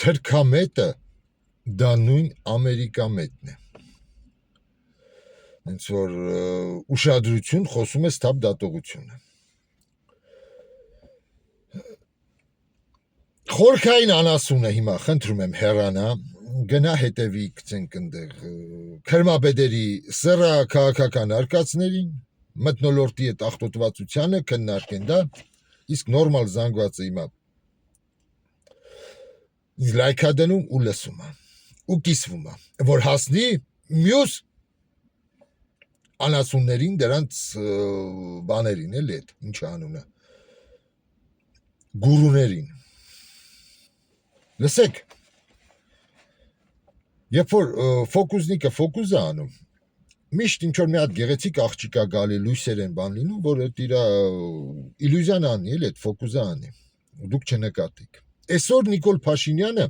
թրքամետը դա նույն ամերիկամետն է։ Հենց որ ուշադրություն խոսում է ստապ դատողությունը։ Խորքային անասունը հիմա խնդրում եմ հեռանա, գնա հետևի գցենք ընդեղ քրմաբեդերի սրա քաղաքական արկածներին, մթնոլորտի այդ աղտոտվածությանը քննարկեն դա, իսկ նորմալ զանգվածը հիմա լայքա դնում ու լսում է, ու կիսվում է, որ հասնի մյուս անասուններին դրանց բաներին էլ էդ, ինչ անունը, գուրուներին։ Լսեք, երբ որ ֆոկուսնիկը ֆոկուս է անում, միշտ ինչ-որ մի հատ գեղեցիկ աղջիկ է գալի լույսեր են բան լինում, որ այդ իր իլյուզիան անի, էլ այդ ֆոկուսը անի, դուք չնկատեք։ Այսօր Նիկոլ Փաշինյանը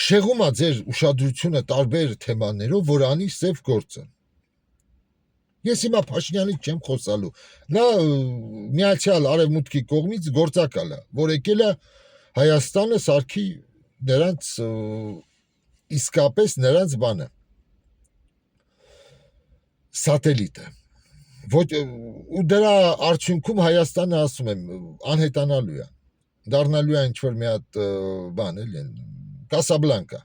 շեղում է ձեր ուշադրությունը տարբեր թեմաներով, որ անի սև գործը։ Ես հիմա Փաշինյանից չեմ խոսալու, նա միացյալ արևմուտքի կողմից գործակալ է, որ եկել է Հայաստանը սարքի նրանց իսկապես նրանց բանը սատելիտը ու դրա արդյունքում Հայաստանը ասում եմ անհետանալու է դառնալու է ինչ-որ մի հատ բան էլի Կասաբլանկա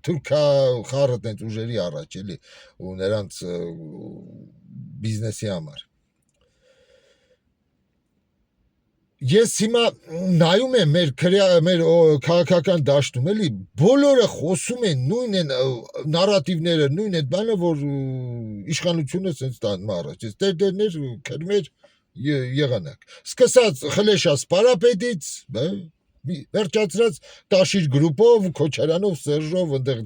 թուրքա խառը տենց ուժերի առաջ էլի ու նրանց բիզնեսի համար Ես հիմա նայում եմ մեր քաղաքական դաշտում, էլի, բոլորը խոսում են նույն են նարատիվները, նույն այդ բանը, որ իշխանությունը սենց տանում առաջ, ես տերներ, քրմեր եղանակ։ Սկսած Խլեշա Սպարապետից, վերջացրած Տաշիր գրուպով, Քոչարյանով, Սերժով, ընդեղ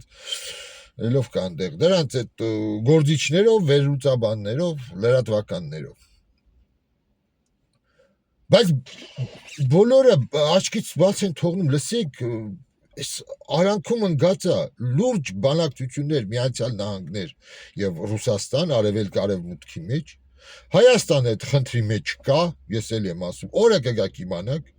ելով կա ընդեղ, դրանց այդ գործիչներով, վերլուծաբաններով, լրատվականներով Բայց բոլորը աչքից բաց են թողնում, լսեք, արանքում ընկած է լուրջ բանակցություններ Միացյալ Նահանգներ եւ Ռուսաստան, արևելք արևմուտքի մեջ, Հայաստանը այդ խնդրի մեջ կա, ես էլ եմ ասում, օրը կգաք իմանաք,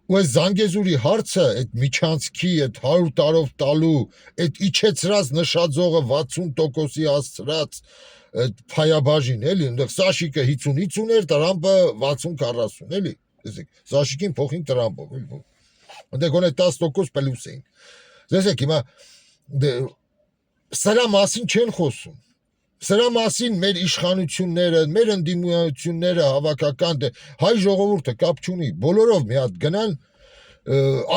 ու այս Զանգեզուրի հարցը, այդ Միչանցքի, այդ 100 տարով տալու, այդ իջեցրած նշաձողը 60%-ի հասցրած այդ փայաբաժին, էլի, այնտեղ Սաշիկը 50-50 էր, Տրամպը 60-40, էլի, տեսեք, Սաշիկին փոխին Տրամպով, էլի, այնտեղ գոնե 10% պլյուս էին, տեսեք, հիմա, սրա մասին չեն խոսում, սրա մասին մեր իշխանությունները, մեր ընդդիմությունները հավաքական, հայ ժողովուրդը կապ չունի, բոլորով մի հատ գնան,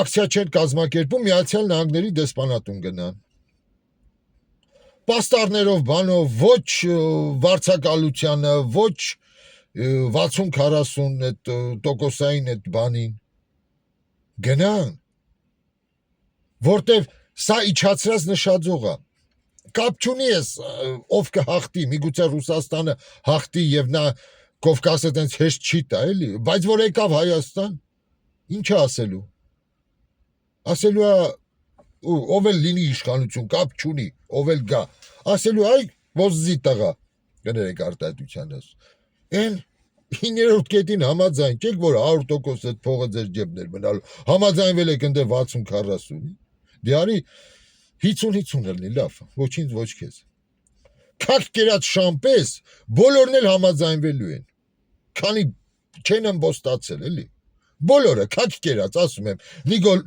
ակցիա չեն կազմակերպում, Միացյալ Նահանգների դեսպանատուն գնան, պաստառներով բանով, ոչ վարձակալությանը, ոչ 60-40 այդ տոկոսային այդ բանին, գնան, որտև սա իջացրած նշաձող է, կապ չունի ես, ով կհաղթի, միգուցե Ռուսաստանը հաղթի և նա Կովկասը տենց հեշտ չի տա, էլի, բայց որ եկավ Հայաստան, ինչ է ասելու, ասելու է, ով էլ լինի իշխանություն, կապ չունի, ով էլ գա, ասելու այ ոզզի տղա, կներեք արտահայտությանս, են 9-րդ կետին համաձայն չեք, որ 100% այդ փողը ձեր ջեբներ մնալու, համաձայնվել եք ընդ 60-40-ի, դե արի 50-50 ելնի, լավ, ոչինչ ոչ քեզ, կակ կերած շամպես, բոլորն էլ համաձայնվելու են, քանի չեն ըմբոստացել, էլի, բոլորը կակ կերած, ասում եմ,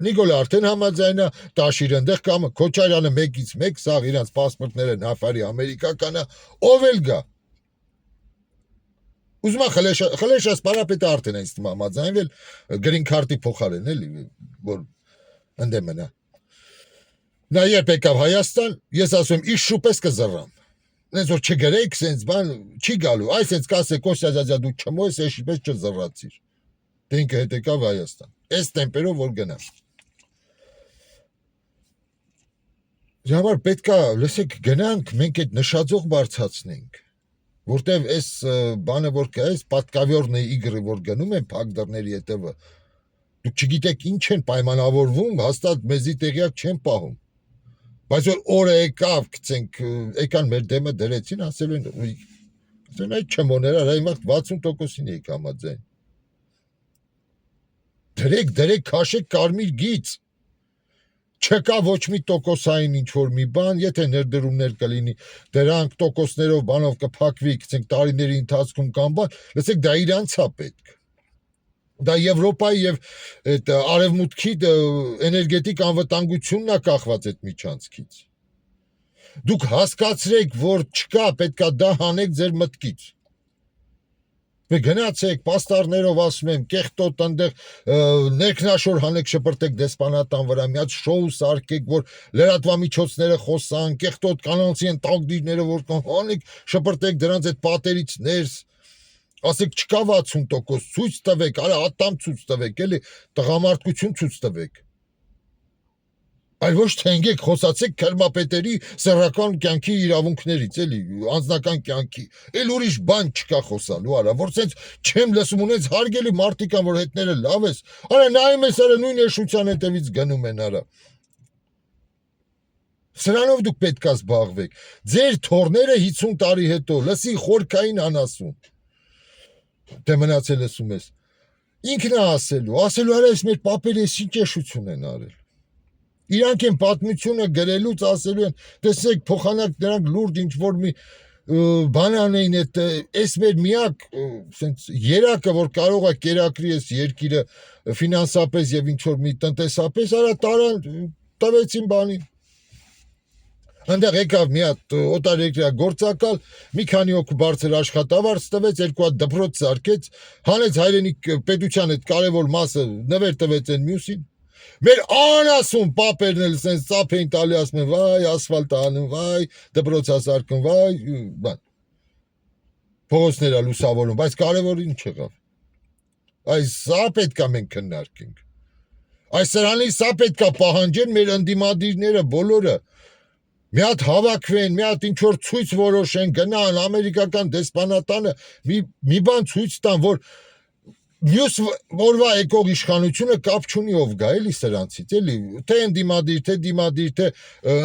Նիկոլ արդեն համաձայնա, Տաշիրը ընդեղ կամ Քոչարյանը մեկից մեկ, սաղ իրանց պասպորտները նավարի ամերիկականը, ով էլ գա, ուզում է Խլեշա Սպարապետը արդեն այս թվում համաձայնվել, գրին քարտի փոխարեն, էլի, որ ընդե մնա, նա երբ եկավ Հայաստան, ես ասում եմ, իշ շուպես կզռամ, նենց որ չգրեք, սենց բան, չի գալու, այս սենց կասե Կոստյա ջաջա դու չմոյս, ես պես չզռացիր, դե ինքը հետ եկավ Հայաստան, այս տեմպերով որ գնա, համար պետք է, լսեք, գնանք, մենք այդ նշաձող բարձացնենք, որտև այս բանը որ կա, այս պատկավյորնի իգրը որ գնում են փակ դռների հետևը, դուք չգիտեք ինչ են պայմանավորվում, հաստատ մեզի տեղյակ չեն պահում, բայց որ օրը եկավ, գցենք, եկան մեր դեմը դրեցին, ասել են այդ չմոները, հիմա 60%-ին եք համաձայն, դրեք, քաշեք կարմիր գիծ, Չկա ոչ մի տոկոսային ինչ-որ մի բան, եթե ներդրումներ կլինի, դրանք տոկոսներով բանով կփակվի, գցենք տարիների ընթացքում կամ բան, լսեք, դա իրանց է պետք։ Դա Եվրոպայի եւ այդ արևմուտքի էներգետիկ անվտանգությունն է կախված այդ միջանցքից։ Դուք հասկացրեք, որ չկա, պետքա դա հանեք ձեր մտքից։ Вы գնացեք, պաստառներով ասում եմ, կեղտոտ այնտեղ ներքնաշոր հանեք շպրտեք դեսպանատան վրա, մի հատ շոու սարքեք, որ լրատվամիջոցները խոսան, կեղտոտ կանոնցի են տակդիրները, որ կան, հանեք, շպրտեք դրանց այդ պատերից ներս, ասեք չկա 60%, ցույց տվեք, արա ատամ ցույց տվեք, էլի տղամարդկություն ցույց տվեք։ Այլ ոչ թե ընկեք խոսացեք քրմապետերի սեռական կյանքի իրավունքներից, էլի անձնական կյանքի։ Էլ ուրիշ բան չկա խոսալու, արա, որ sense չեմ լսում ունենց հարգելի մարդիկան, որ հետները լավ ես, արա նայում ես, արա նույն էշության հետևից գնում են, արա։ Սրանով դուք պետք է զբաղվեք։ Ձեր թորները 50 տարի հետո լսի խորքային անասուն։ Դե մնացել լսում ես։ Ինքն է ասելու, արա ես մեր պապերը ես ինչ էշություն են արել։ Իրանք են պատմությունը գրելուց ասելու են, տեսեք, փոխանակ նրանք լուրջ ինչ-որ մի բանան էին, այս մեր միակ երակը, որ կարող է կերակրի այս երկիրը ֆինանսապես եւ ինչ-որ մի տնտեսապես, արա տարան տվեցին բանին։ Այնտեղ եկավ մի հատ օտարերկրյա գործակալ, մի քանի օք բարձր աշխատավարձ տվեց, երկու հատ դպրոց սարքեց, հանեց հայրենիք պետության այդ կարևոր մասը նվեր տվեց այն մյուսին։ Մեր անասուն պապերն էլ սենց ծափ էին տալի, ասում են, վայ, ասֆալտ անում, վայ, դպրոց ասարկում, վայ, բան։ Փողոցները լուսավորում, բայց կարևոր ինչ եղավ։ Այս սա պետք է մենք քննարկենք։ Այս սրանից սա պետք է պահանջեն մեր ընդդիմադիրները բոլորը։ Մի հատ հավաքվեն, մի հատ ինչ-որ ցույց որոշեն, գնան ամերիկական դեսպանատանը, մի բան ցույց տան, որ մյուս որվա եկող իշխանությունը կապ չունի ով գա, էլի սրանցից, էլի, թե ընդդիմադիր, թե դիմադիր, թե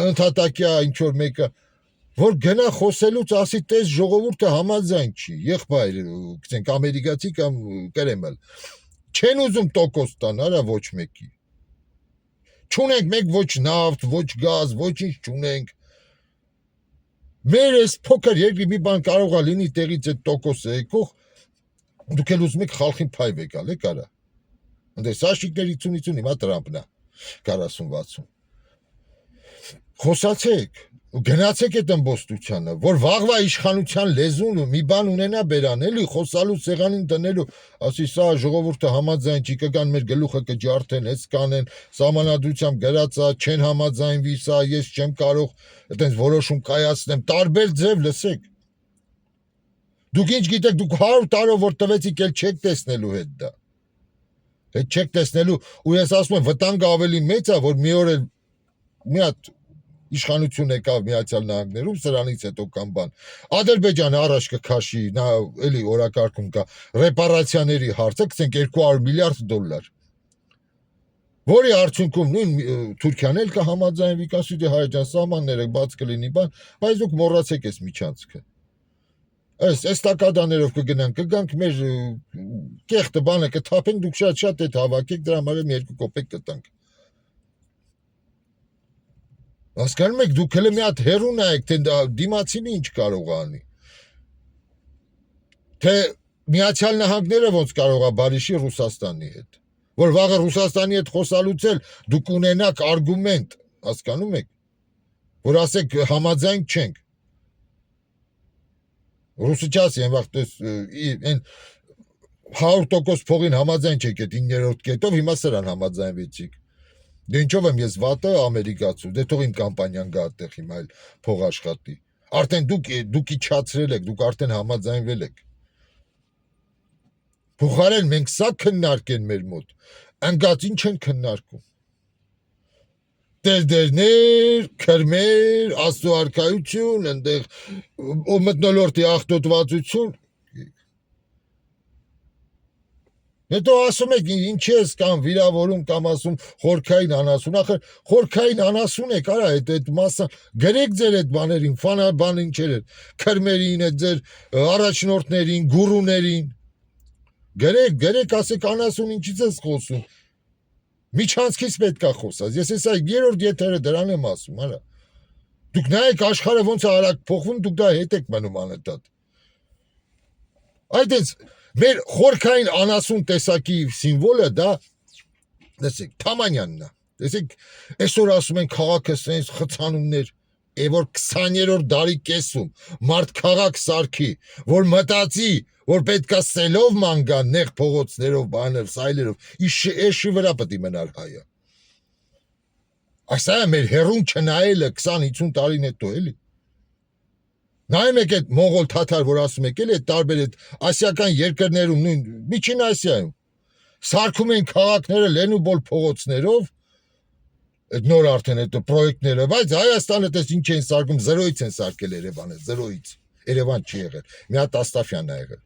ընդհատակյա ինչ-որ մեկը, որ գնա խոսելուց ասի տես ժողովուրդը համաձայն չի, եղբայր, գցենք ամերիկացի կամ Կրեմլ, չեն ուզում տոկոս տան, արա ոչ մեկի։ Չունենք մենք ոչ նավթ, ոչ գազ, ոչինչ չունենք։ Մեր այս փոքր երկրի մի բան կարող է լինի տեղից այդ տոկոսը եկող, դուք էլ ուզում եք խալխին փայվ եկալ, եք արա։ Ընդես աշիկների 50-50 հիմա Տրամպն է, 40-60։ Խոսացեք, գնացեք այդ ըմբոստությանը, որ վաղվա իշխանության լեզուն մի բան ունենա բերան, էլի խոսալու սեղանին տնելու, ասի սա ժողովուրդը համաձայն չի, կգան մեր գլուխը կջարդեն, այս կանեն, սահմանադրությամբ գրածա, չեն համաձայնվի սա, ես չեմ կարող այտենց որոշում կայացնեմ, տարբեր ձև լսեք։ Դուք ինչ գիտեք, դուք 100 տարով որ տվեցիք, էլ չեք տեսնելու հետ դա։ Հետ չեք տեսնելու, ու ես ասում եմ, վտանգը ավելի մեծ է, որ մի օր էլ մի հատ իշխանություն եկավ Միացյալ Նահանգներում, սրանից հետո կամ բան։ Ադրբեջանը առաջ կքաշի, նա էլի օրակարգում կա ռեպարացիաների հարցը, գցենք 200 միլիարդ դոլար։ Որի արդյունքում նույն Թուրքիան էլ կհամաձայնվի, կասի դե հայ ջան, սահմանները բաց կլինի բան, բայց դուք մոռացեք այս միջանցքը։ Այս էստակադաներով կգանք մեր կեղտը բանը կթափենք, դուք շատ այդ հավաքեք, դրա համար 2 կոպեկ կտանք։ Հասկանում եք, դուք հələ մի հատ հերու նայեք, թե դիմացինը ինչ կարող է անի։ Թե Միացյալ Նահանգները ոնց կարող է բարիշի Ռուսաստանի հետ։ Որ վաղը Ռուսաստանի հետ խոսալուց էլ դուք ունենաք արգումենտ, հասկանում եք, որ ասեք համաձայն չենք։ Ռուսը չասի են վաղ են 100% փողին համաձայն չեք այդ 9-րդ կետով, հիմա սրան համաձայնվեցիք։ Դե ինչով եմ ես վատը ամերիկացու, դե թող իմ կամպանիան գա այդտեղ հիմա էլ փող աշխատի։ Արդեն դուք իջացրել եք, դուք արդեն համաձայնվել եք։ Փոխարեն մենք սա քննարկեն մեր մոտ, ընկած ինչ են քննարկում։ Դերդերներ, քրմեր, աստծո արքայություն, այնտեղ մթնոլորտի աղտոտվածություն։ Հետո ասում եք ինչ ես կամ վիրավորում կամ ասում խորքային անասուն, ախր խորքային անասուն եք, արա այդ մասը գրեք ձեր այդ բաներին, բան ինչեր էր, քրմերին, այդ ձեր առաջնորդներին, գուրուներին։ Գրեք, ասեք անասուն ինչից ես խոսում։ Միջանցքից պետք է խոսած։ Ես հեսա երրորդ եթերը դրան եմ ասում, արա։ Դուք նայեք աշխարհը ոնց է արագ փոխվում, դուք դա հետ եք մնում անընդհատ։ Այդպես մեր խորքային անասուն տեսակի սիմվոլը դա լսեք, Թամանյանն է։ Տեսեք, այսօր ասում են քաղաքը սենց խցանումներ, որ 20-րդ դարի կեսում մարդ քաղաք սարքի, որ մտածի, որ պետքա սելով ման գան, նեղ փողոցներով, բաներով, սայլերով, էշի վրա պետք է մնար հայը։ Այսա է մեր հերուն չնայելը 20-50 տարին հետո էլի։ Նայում եք այդ մոնղոլ թաթար, որ ասում եք էլի, այդ տարբեր այդ ասիական երկրներում, նույն Միջին Ասիայում սարքում են քաղաքները լենուբոլ փողոցներով, այդ նոր արդեն այդ պրոյեկտները, բայց Հայաստանը դες ինչ են սարքում, զրոյից են սարքել Երևանը, զրոյից։ Երևան չի եղել։ Մի հատ Աստաֆյանն է եղել։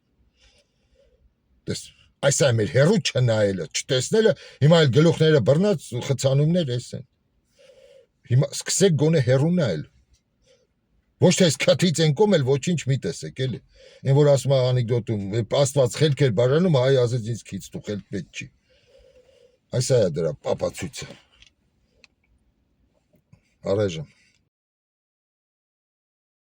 Դες այսա մեր հերու չնայելը, չտեսնելը, հիմա այլ գլուխները բռնած խցանումներ էս են։ Հիմա սկսեք գոնե հերու նայել։ Ոչ թե սկաթից են կոմել, ոչինչ մի տեսեք էլի։ Այն որ ասում է անեկդոտում, Աստված խելք էր բաժանում, հայ ասեց ինձ քիչ դու խելք պետք չի։ Այսա է դրա ապացույցը։ Առայժմ